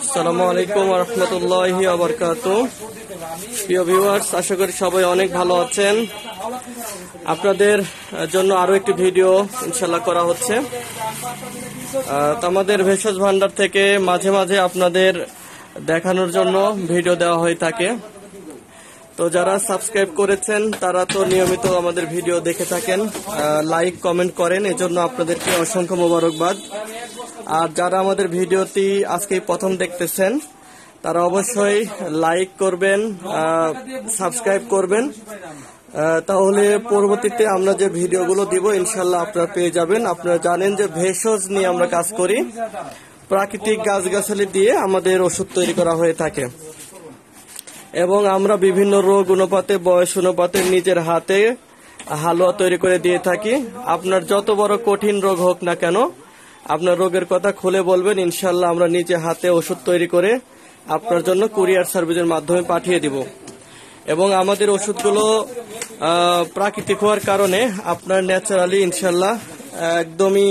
আসসালামু আলাইকুম ওয়া রাহমাতুল্লাহি ওয়া বারাকাতুহু। প্রিয় ভিউয়ার্স, আশা করি সবাই অনেক ভালো আছেন। আপনাদের জন্য আরো একটি ভিডিও ইনশাআল্লাহ করা হচ্ছে। তো আমাদের ভেষজ ভান্ডার থেকে মাঝে মাঝে আপনাদের দেখানোর জন্য ভিডিও দেওয়া হয়ে থাকে। তো যারা সাবস্ক্রাইব করেছেন তারা তো নিয়মিত আমাদের ভিডিও দেখে থাকেন, লাইক কমেন্ট করেন, এজন্য আপনাদেরকে অসংখ্য মোবারকবাদ। আর যারা আমাদের ভিডিওটি আজকে প্রথম দেখতেছেন তারা অবশ্যই লাইক করবেন, সাবস্ক্রাইব করবেন, তাহলে পরবর্তীতে আমরা যে ভিডিওগুলো দিব ইনশাল্লাহ আপনারা পেয়ে যাবেন। আপনারা জানেন যে ভেষজ নিয়ে আমরা কাজ করি, প্রাকৃতিক গাছগাছালি দিয়ে আমাদের ওষুধ তৈরি করা হয়ে থাকে এবং আমরা বিভিন্ন রোগ অনুপাতে বয়স অনুপাতে নিজের হাতে হালুয়া তৈরি করে দিয়ে থাকি। আপনার যত বড় কঠিন রোগ হোক না কেন, আপনার রোগের কথা খুলে বলবেন, ইনশাল্লাহ আমরা নিজে হাতে ওষুধ তৈরি করে আপনার জন্য কুরিয়ার সার্ভিসের মাধ্যমে পাঠিয়ে দিব। এবং আমাদের ওষুধগুলো প্রাকৃতিক হওয়ার কারণে আপনার ন্যাচারালি ইনশাল্লাহ একদমই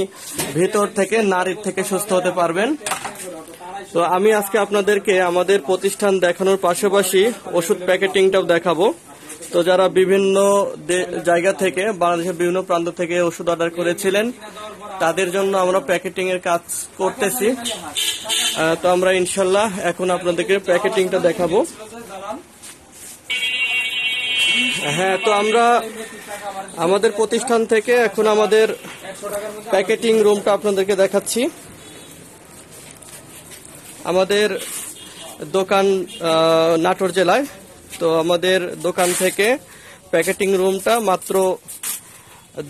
ভিতর থেকে নারীর থেকে সুস্থ হতে পারবেন। তো আমি আজকে আপনাদেরকে আমাদের প্রতিষ্ঠান দেখানোর পাশাপাশি ওষুধ প্যাকেটিংটাও দেখাবো। তো যারা বিভিন্ন জায়গা থেকে, বাংলাদেশের বিভিন্ন প্রান্ত থেকে ওষুধ অর্ডার করেছিলেন তাদের জন্য আমরা প্যাকেটিং এর কাজ করতেছি। তো আমরা ইনশাল্লাহ এখন আপনাদেরকে প্যাকেটিংটা দেখাবো। হ্যাঁ, তো আমরা আমাদের প্রতিষ্ঠান থেকে এখন আমাদের প্যাকেটিং রুমটা আপনাদেরকে দেখাচ্ছি। আমাদের দোকান নাটোর জেলায়। তো আমাদের দোকান থেকে প্যাকেটিং রুমটা মাত্র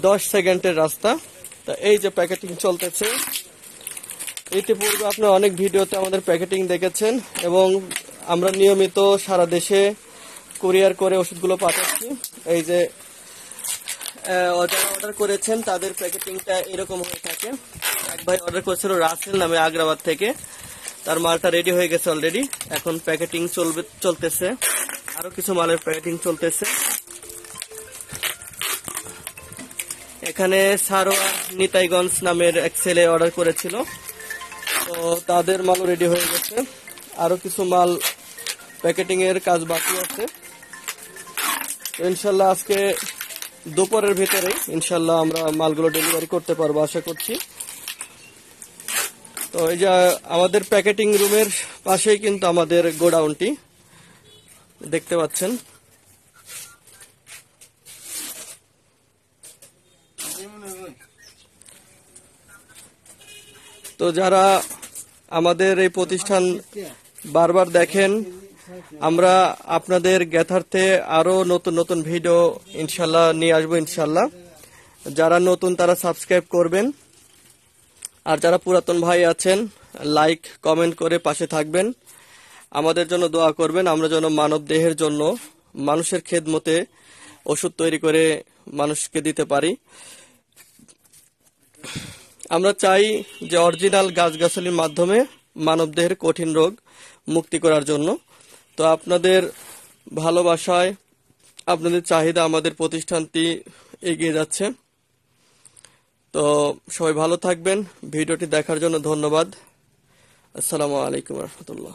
10 সেকেন্ডের রাস্তা। তা এই যে প্যাকেটিং চলতেছে, ইতিপূর্বে আপনারা অনেক ভিডিওতে আমাদের প্যাকেটিং দেখেছেন এবং আমরা নিয়মিত সারা দেশে কুরিয়ার করে ওষুধগুলো পাঠাচ্ছি। এই যে যারা অর্ডার করেছেন তাদের প্যাকেটিংটা এরকম হয়ে থাকে। এক ভাই অর্ডার করেছিল রাসেল নামে আগ্রাবাদ থেকে, তার মালটা রেডি হয়ে গেছে অলরেডি, এখন প্যাকেটিং চলতেছে, আরো কিছু মালের প্যাকেটিং চলতেছে। এখানে সারোয়া নিতাইগঞ্জ নামের এক ছেলে অর্ডার করেছিল, তো তাদের মালও রেডি হয়ে গেছে, আরো কিছু মাল প্যাকেটিং এর কাজ বাকি আছে। ইনশাল্লাহ আজকে দুপুরের ভিতরে ইনশাল্লাহ আমরা মালগুলো ডেলিভারি করতে পারবো আশা করছি। তো এই যে আমাদের প্যাকেটিং রুমের পাশেই কিন্তু আমাদের গোডাউনটি দেখতে পাচ্ছেন। তো যারা আমাদের এই প্রতিষ্ঠান বারবার দেখেন, আমরা আপনাদের জ্ঞাতার্থে আরো নতুন নতুন ভিডিও ইনশাল্লাহ নিয়ে আসবো ইনশাল্লাহ। যারা নতুন তারা সাবস্ক্রাইব করবেন, আর যারা পুরাতন ভাই আছেন লাইক কমেন্ট করে পাশে থাকবেন, আমাদের জন্য দোয়া করবেন, আমরা যেন মানব দেহের জন্য মানুষের খেদমতে ওষুধ তৈরি করে মানুষকে দিতে পারি। আমরা চাই যে অরিজিনাল গাছগাছালির মাধ্যমে মানব দেহের কঠিন রোগ মুক্তি করার জন্য। তো আপনাদের ভালোবাসায়, আপনাদের চাহিদা আমাদের প্রতিষ্ঠানটি এগিয়ে যাচ্ছে। তো সবাই ভালো থাকবেন। ভিডিওটি দেখার জন্য ধন্যবাদ। আসসালামু আলাইকুম ওয়া রাহমাতুল্লাহ।